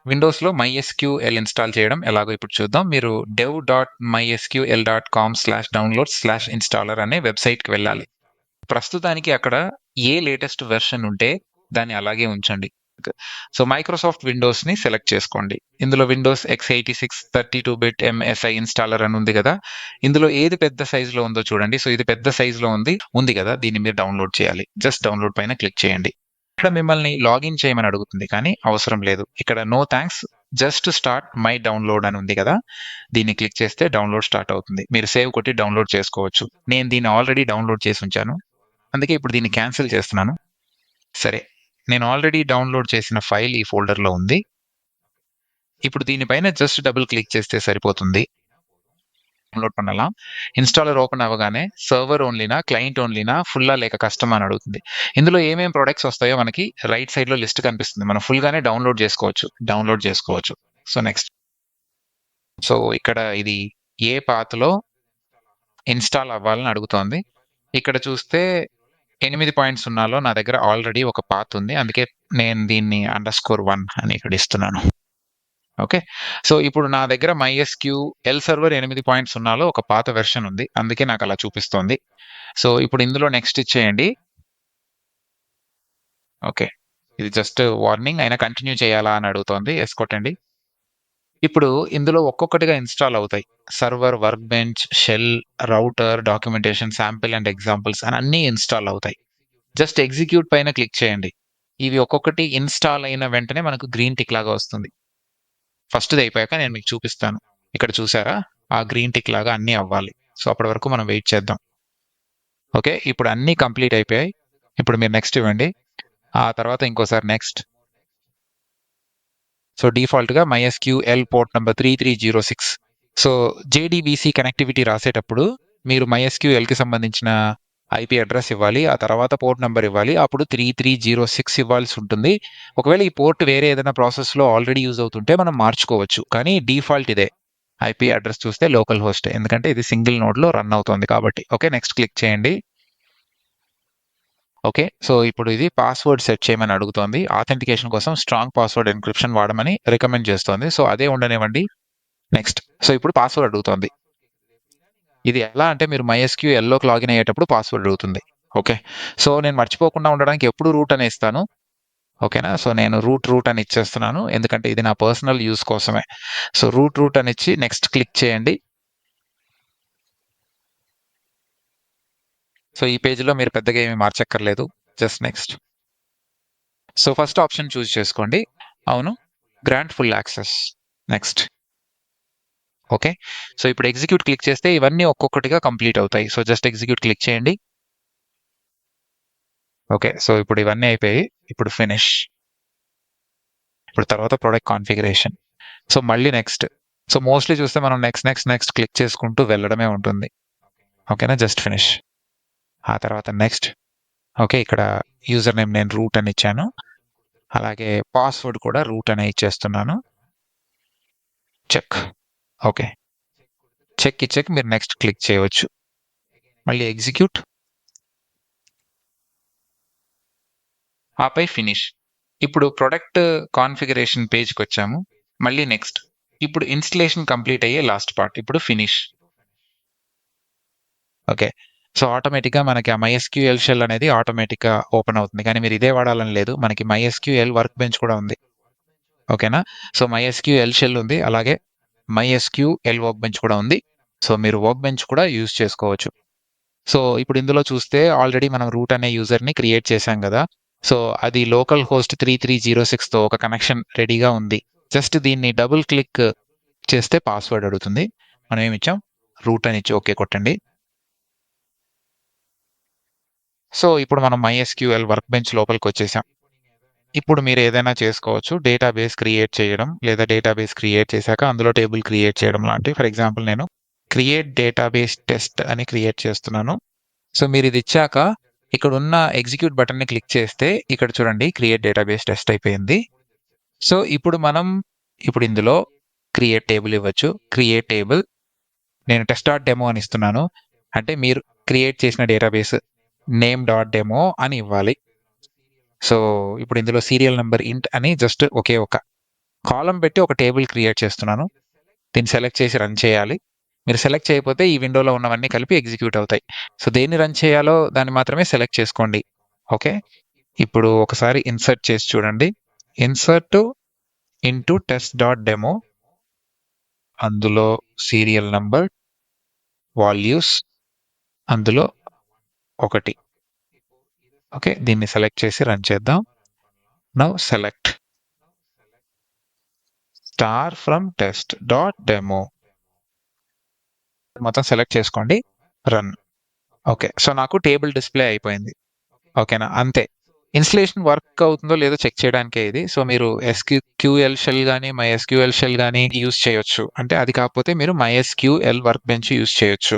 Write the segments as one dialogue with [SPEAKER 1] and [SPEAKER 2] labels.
[SPEAKER 1] విండోస్‌లో MySQL install చేయడం ఎలాగో ఇప్పుడు చూద్దాం. మీరు dev.mysql.com/downloads/installer అనే వెబ్‌సైట్‌కి వెళ్ళాలి. ప్రస్తుతానికి అక్కడ ఏ లేటెస్ట్ వెర్షన్ ఉంటే దాన్ని అలాగే ఉంచండి. సో, మైక్రోసాఫ్ట్ విండోస్‌ని సెలెక్ట్ చేసుకోండి. ఇందులో Windows x86 32 bit MSI installer అని ఉంది గదా! ఇందులో ఏది పెద్ద సైజ్‌లో ఉందో చూడండి. సో, ఇది పెద్ద సైజ్‌లో ఉంది గదా! దీన్ని మీరు డౌన్‌లోడ్ చేయాలి. జస్ట్ డౌన్‌లోడ్ పైన క్లిక్ చేయండి. ఇక్కడ మిమ్మల్ని లాగిన్ చేయమని అడుగుతుంది కానీ అవసరం లేదు. ఇక్కడ no thanks just start my download అని ఉంది గదా! దీన్ని క్లిక్ చేస్తే డౌన్‌లోడ్ స్టార్ట్ అవుతుంది. మీరు సేవ్ కొట్టి డౌన్‌లోడ్ చేసుకోవచ్చు. నేను దీన్ని ఆల్రెడీ డౌన్‌లోడ్ చేసి ఉంచాను. అందుకే ఇప్పుడు దీన్ని క్యాన్సిల్ చేస్తున్నాను. సరే. నేను ఆల్రెడీ డౌన్‌లోడ్ చేసిన ఫైల్ ఈ ఫోల్డర్‌లో ఉంది. ఇప్పుడు దీనిపైన జస్ట్ డబుల్ క్లిక్ చేస్తే సరిపోతుంది. డౌన్‌లోడ్ பண்ணலாம். ఇన్‌స్టాలర్ ఓపెన్ అవ్వగానే సర్వర్ ఓన్లీనా, క్లయింట్ ఓన్లీనా, ఫుల్లా లేక కస్టమా అని అడుగుతుంది. ఇందులో ఏమేం ప్రొడక్ట్స్ వస్తాయో మనకి రైట్ సైడ్‌లో లిస్ట్ కనిపిస్తుంది. మనం ఫుల్‌గానే డౌన్‌లోడ్ చేసుకోవచ్చు. So, next. సో, ఇక్కడ ఇది ఏ పాత్‌లో ఇన్‌స్టాల్ అవ్వాలని అడుగుతోంది. ఇక్కడ చూస్తే 8.0లో నా దగ్గర ఆల్రెడీ ఒక పాత్ ఉంది. అందుకే నేను దీన్ని _1 అని ఇక్కడ ఇస్తున్నాను. ఓకే. సో, ఇప్పుడు నా దగ్గర MySQL సర్వర్ 8.0లో ఒక పాత వెర్షన్ ఉంది. అందుకే నాకు అలా చూపిస్తోంది. సో, ఇప్పుడు ఇందులో నెక్స్ట్ ఇచ్చేయండి. ఓకే. ఇది జస్ట్ వార్నింగ్. అయినా కంటిన్యూ చేయాలా అని అడుగుతోంది. యెస్ కొట్టండి. ఇప్పుడు ఇందులో ఒక్కొక్కటిగా ఇన్‌స్టాల్ అవుతాయి. Server, workbench, shell, router, documentation, sample and examples అని అన్నీ ఇన్‌స్టాల్ అవుతాయి. జస్ట్ ఎగ్జిక్యూట్ పైన క్లిక్ చేయండి. ఇవి ఒక్కొక్కటి ఇన్‌స్టాల్ అయిన వెంటనే మనకు గ్రీన్ టిక్ లాగా వస్తుంది. ఫస్ట్‌ది అయిపోయాక నేను మీకు చూపిస్తాను. ఇక్కడ చూసారా? ఆ గ్రీన్ టిక్ లాగా అన్నీ అవ్వాలి. సో, అప్పటి వరకు మనం వెయిట్ చేద్దాం. ఓకే. ఇప్పుడు అన్నీ కంప్లీట్ అయిపోయాయి. ఇప్పుడు మీరు నెక్స్ట్ ఇవ్వండి. ఆ తర్వాత ఇంకోసారి నెక్స్ట్. సో, డిఫాల్ట్‌గా MySQL port number 3306. So, JDBC connectivity రాసేటప్పుడు మీరు MySQLకి సంబంధించిన ఐపీ అడ్రెస్ ఇవ్వాలి. ఆ తర్వాత పోర్ట్ నంబర్ ఇవ్వాలి. అప్పుడు 3306 ఇవ్వాల్సి ఉంటుంది. ఒకవేళ ఈ పోర్ట్ వేరే ఏదైనా ప్రాసెస్‌లో ఆల్రెడీ యూజ్ అవుతుంటే మనం మార్చుకోవచ్చు. కానీ డిఫాల్ట్ ఇదే. ఐపీ అడ్రెస్ చూస్తే లోకల్ హోస్టే. ఎందుకంటే ఇది సింగిల్ నోడ్‌లో రన్ అవుతోంది కాబట్టి. ఓకే. నెక్స్ట్ క్లిక్ చేయండి. ఓకే. సో, ఇప్పుడు ఇది పాస్వర్డ్ సెట్ చేయమని అడుగుతోంది. ఆథెంటికేషన్ కోసం స్ట్రాంగ్ పాస్వర్డ్ ఎన్క్రిప్షన్ వాడమని రికమెండ్ చేస్తోంది. సో, అదే ఉండనివ్వండి. నెక్స్ట్. సో, ఇప్పుడు పాస్వర్డ్ అడుగుతోంది. ఇది ఎలా అంటే మీరు MySQLలోకి లాగిన్ అయ్యేటప్పుడు పాస్వర్డ్ అడుగుతుంది. ఓకే. సో, నేను మర్చిపోకుండా ఉండడానికి ఎప్పుడు రూట్ అనే ఇస్తాను. ఓకేనా? సో, నేను రూట్ అని ఇచ్చేస్తున్నాను. ఎందుకంటే ఇది నా పర్సనల్ యూజ్ కోసమే. సో, రూట్ అని ఇచ్చి నెక్స్ట్ క్లిక్ చేయండి. సో, ఈ పేజ్‌లో మీరు పెద్దగా ఏమి మార్చక్కర్లేదు. Just next. So, first option choose చేసుకోండి. అవును. Grant full access. Next. Okay. So, ఇప్పుడు ఎగ్జిక్యూట్ క్లిక్ చేస్తే ఇవన్నీ ఒక్కొక్కటిగా కంప్లీట్ అవుతాయి. సో, జస్ట్ ఎగ్జిక్యూట్ క్లిక్ చేయండి. ఓకే. సో, ఇప్పుడు ఇవన్నీ అయిపోయాయి. ఇప్పుడు ఫినిష్. ఇప్పుడు తర్వాత ప్రొడక్ట్ కాన్ఫిగరేషన్. సో, మళ్ళీ నెక్స్ట్. సో, మోస్ట్‌లీ చూస్తే మనం నెక్స్ట్ క్లిక్ చేసుకుంటూ వెళ్ళడమే ఉంటుంది. ఓకేనా? Just finish. ఆ తర్వాత నెక్స్ట్. ఓకే. ఇక్కడ యూజర్ నేమ్ నేను రూట్ అని ఇచ్చాను. అలాగే పాస్వర్డ్ కూడా రూట్ అనే ఇచ్చేస్తున్నాను. చెక్. ఓకే. చెక్ ఇచ్చాక మీరు నెక్స్ట్ క్లిక్ చేయవచ్చు. మళ్ళీ ఎగ్జిక్యూట్. ఆపై ఫినిష్. ఇప్పుడు ప్రొడక్ట్ కాన్ఫిగరేషన్ పేజ్‌కొచ్చాము. మళ్ళీ నెక్స్ట్. ఇప్పుడు ఇన్‌స్టలేషన్ కంప్లీట్ అయ్యే లాస్ట్ పార్ట్. ఇప్పుడు ఫినిష్. ఓకే. సో, ఆటోమేటిక్‌గా మనకి ఆ MySQL షెల్ అనేది ఆటోమేటిక్‌గా ఓపెన్ అవుతుంది. కానీ మీరు ఇదే వాడాలని లేదు. మనకి MySQL వర్క్ బెంచ్ కూడా ఉంది. ఓకేనా? సో, MySQL షెల్ ఉంది. అలాగే MySQL వర్క్ బెంచ్ కూడా ఉంది. సో, మీరు వర్క్ బెంచ్ కూడా యూజ్ చేసుకోవచ్చు. సో, ఇప్పుడు ఇందులో చూస్తే ఆల్రెడీ మనం రూట్ అనే యూజర్‌ని క్రియేట్ చేశాం గదా! సో, అది లోకల్ హోస్ట్ 3306తో ఒక కనెక్షన్ రెడీగా ఉంది. జస్ట్ దీన్ని డబుల్ క్లిక్ చేస్తే పాస్వర్డ్ అడుగుతుంది. మనం ఏమిచ్చాం? రూట్ అని ఇచ్చి ఓకే కొట్టండి. సో, ఇప్పుడు మనం MySQL వర్క్ బెంచ్ లోపలికొచ్చేసాం. ఇప్పుడు మీరు ఏదైనా చేసుకోవచ్చు. డేటాబేస్ క్రియేట్ చేయడం, లేదా డేటాబేస్ క్రియేట్ చేశాక అందులో టేబుల్ క్రియేట్ చేయడం లాంటివి. ఫర్ ఎగ్జాంపుల్ నేను క్రియేట్ డేటాబేస్ టెస్ట్ అని క్రియేట్ చేస్తున్నాను. సో, మీరిది ఇచ్చాక ఇక్కడున్న ఎగ్జిక్యూట్ బటన్‌ని క్లిక్ చేస్తే ఇక్కడ చూడండి క్రియేట్ డేటాబేస్ టెస్ట్ అయిపోయింది. సో, ఇప్పుడు ఇందులో క్రియేట్ టేబుల్ ఇవ్వచ్చు. క్రియేట్ టేబుల్ నేను టెస్ట్.డెమో అని ఇస్తున్నాను. అంటే మీరు క్రియేట్ చేసిన డేటాబేస్ నేమ్.డెమో అని ఇవ్వాలి. సో, ఇప్పుడు ఇందులో సీరియల్ నంబర్ ఇంట్ అని జస్ట్ ఒకే ఒక కాలమ్ పెట్టి ఒక టేబుల్ క్రియేట్ చేస్తున్నాను. దీన్ని సెలెక్ట్ చేసి రన్ చేయాలి. మీరు సెలెక్ట్ చేయకపోతే ఈ విండోలో ఉన్నవన్నీ కలిపి ఎగ్జిక్యూట్ అవుతాయి. సో దేన్ని రన్ చేయాలో దాన్ని మాత్రమే సెలెక్ట్ చేసుకోండి. ఓకే. ఇప్పుడు ఒకసారి ఇన్సర్ట్ చేసి చూడండి. ఇన్సర్ట్ ఇంటూ test.demo, అందులో సీరియల్ నంబర్, వాల్యూస్, అందులో 1. ఓకే. దీన్ని సెలెక్ట్ చేసి రన్ చేద్దాం. Now select star from test.demo. మొత్తం సెలెక్ట్ చేసుకోండి. రన్. ఓకే. సో నాకు టేబుల్ డిస్ప్లే అయిపోయింది. ఓకేనా? అంతే. ఇన్‌స్టలేషన్ వర్క్ అవుతుందో లేదో చెక్ చేయడానికే ఇది. సో మీరు క్యూఎల్ షెల్ గాని, మైఎస్‌క్యూఎల్ షెల్ గాని యూజ్ చేయొచ్చు. అంటే అది కాకపోతే మీరు మైఎస్‌క్యూఎల్ వర్క్ బెంచ్ యూజ్ చేయొచ్చు.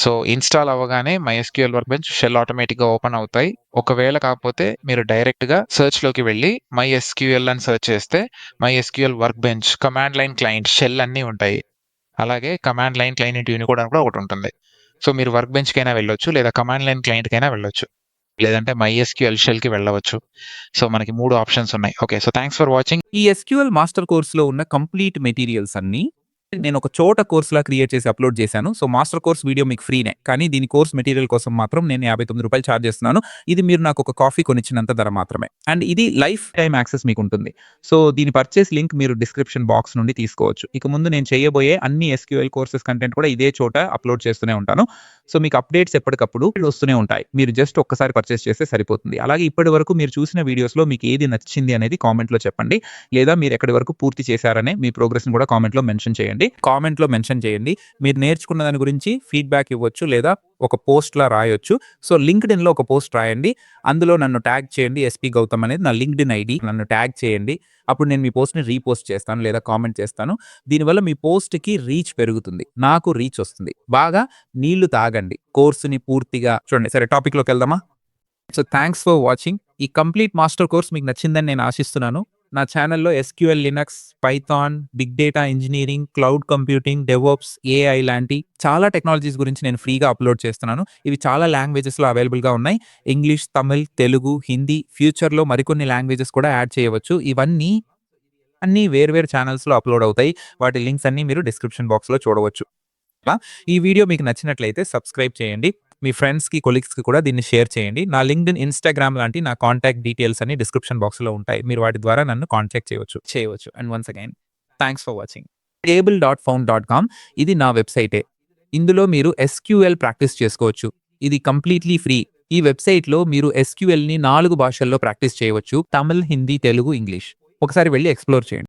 [SPEAKER 1] సో ఇన్‌స్టాల్ అవ్వగానే మైఎస్‌క్యూఎల్ వర్క్ బెంచ్ షెల్ ఆటోమేటిక్‌గా ఓపెన్ అవుతాయి. ఒకవేళ కాకపోతే మీరు డైరెక్ట్‌గా సెర్చ్‌లోకి వెళ్లి మైఎస్‌క్యూఎల్ అని సెర్చ్ చేస్తే MySQL workbench, command line client, shell అన్నీ ఉంటాయి. అలాగే కమాండ్ లైన్ క్లయింట్ యూనికోడ్ కూడా ఒకటి ఉంటుంది. సో మీరు వర్క్ బెంచ్‌కైనా వెళ్ళొచ్చు, లేదా కమాండ్ లైన్ క్లయింట్‌కైనా వెళ్ళొచ్చు. లేదంటే మైఎస్‌క్యూఎల్ షెల్‌కి వెళ్ళవచ్చు. సో మనకి 3 ఆప్షన్స్ ఉన్నాయి. Okay. So thanks for watching.
[SPEAKER 2] ఈ ఎస్‌క్యూఎల్ మాస్టర్ కోర్స్‌లో ఉన్న కంప్లీట్ మెటీరియల్స్ అన్నీ నేను ఒక చోట కోర్స్‌లా క్రియేట్ చేసి అప్‌లోడ్ చేశాను. సో మాస్టర్ కోర్స్ వీడియో మీకు ఫ్రీనే. కానీ దీని కోర్స్ మెటీరియల్ కోసం మాత్రం నేను రూ. 59 చార్జ్ చేస్తున్నాను. ఇది మీరు నాకు ఒక కాఫీ కొనిచ్చినంత ధర మాత్రమే. అండ్ ఇది లైఫ్ టైమ్ యాక్సెస్ మీకుంటుంది. సో దీని పర్చేస్ లింక్ మీరు డిస్క్రిప్షన్ బాక్స్ నుండి తీసుకోవచ్చు. ఇక ముందు నేను చేయబోయే అన్ని ఎస్‌క్యూఎల్ కోర్సెస్ కంటెంట్ కూడా ఇదే చోట అప్‌లోడ్ చేస్తూనే ఉంటాను. సో మీకు అప్డేట్స్ ఎప్పటికప్పుడు వస్తూనే ఉంటాయి. మీరు జస్ట్ ఒక్కసారి పర్చేస్ చేస్తే సరిపోతుంది. అలాగే ఇప్పటివరకు మీరు చూసిన వీడియోస్‌లో మీకు ఏది నచ్చింది అనేది కామెంట్‌లో చెప్పండి. లేదా మీరు ఎక్కడి వరకు పూర్తి చేశారనే మీ ప్రోగ్రెస్‌ని కూడా కామెంట్‌లో మెన్షన్ చేయండి. కామెంట్‌లో మెన్షన్ చేయండి. మీరు నేర్చుకున్న దాని గురించి ఫీడ్‌బ్యాక్ ఇవ్వచ్చు, లేదా ఒక పోస్ట్‌లా రాయొచ్చు. సో లింక్డ్ఇన్‌లో ఒక పోస్ట్ రాయండి. అందులో నన్ను ట్యాగ్ చేయండి. ఎస్‌పీ గౌతమ్ అనేది నా లింక్డ్ఇన్ ఐడి. నన్ను ట్యాగ్ చేయండి. అప్పుడు నేను మీ పోస్ట్‌ని రీపోస్ట్ చేస్తాను, లేదా కామెంట్ చేస్తాను. దీనివల్ల మీ పోస్ట్‌కి రీచ్ పెరుగుతుంది. నాకు రీచ్ వస్తుంది. బాగా నీళ్లు తాగండి. కోర్సుని పూర్తిగా చూడండి. సరే టాపిక్‌లోకి వెళ్దామా? So thanks for watching. ఈ కంప్లీట్ మాస్టర్ కోర్స్ మీకు నచ్చిందని నేను ఆశిస్తున్నాను. నా ఛానెల్‌లో SQL, Linux, Python, big data engineering, cloud computing, DevOps, AI లాంటి చాలా టెక్నాలజీస్ గురించి నేను ఫ్రీగా అప్‌లోడ్ చేస్తున్నాను. ఇవి చాలా లాంగ్వేజెస్‌లో అవైలబుల్‌గా ఉన్నాయి. ఇంగ్లీష్, తమిళ్, తెలుగు, హిందీ, ఫ్యూచర్‌లో మరికొన్ని లాంగ్వేజెస్ కూడా యాడ్ చేయవచ్చు. ఇవన్నీ అన్నీ వేర్వేరు ఛానెల్స్‌లో అప్‌లోడ్ అవుతాయి. వాటి లింక్స్ అన్నీ మీరు డిస్క్రిప్షన్ బాక్స్‌లో చూడవచ్చు. ఈ వీడియో మీకు నచ్చినట్లయితే సబ్స్క్రైబ్ చేయండి. మీ ఫ్రెండ్స్‌కి, కొలీగ్స్‌కి కూడా దీన్ని షేర్ చేయండి. నా లింక్డ్ఇన్, ఇన్‌స్టాగ్రామ్ లాంటి నా కాంటాక్ట్ డీటెయిల్స్ అన్ని డిస్క్రిప్షన్ బాక్స్‌లో ఉంటాయి. మీరు వాటి ద్వారా నన్ను కాంటాక్ట్ చేయవచ్చు. And once again thanks for watching. table.found.com ఇది నా వెబ్‌సైటే. ఇందులో మీరు ఎస్‌క్యూఎల్ ప్రాక్టీస్ చేసుకోవచ్చు. ఇది కంప్లీట్‌లీ ఫ్రీ. ఈ వెబ్‌సైట్‌లో మీరు ఎస్‌క్యూఎల్‌ని 4 భాషల్లో ప్రాక్టీస్ చేయవచ్చు. తమిళ్, హిందీ, తెలుగు, ఇంగ్లీష్. ఒకసారి వెళ్లి ఎక్స్‌ప్లోర్ చేయండి.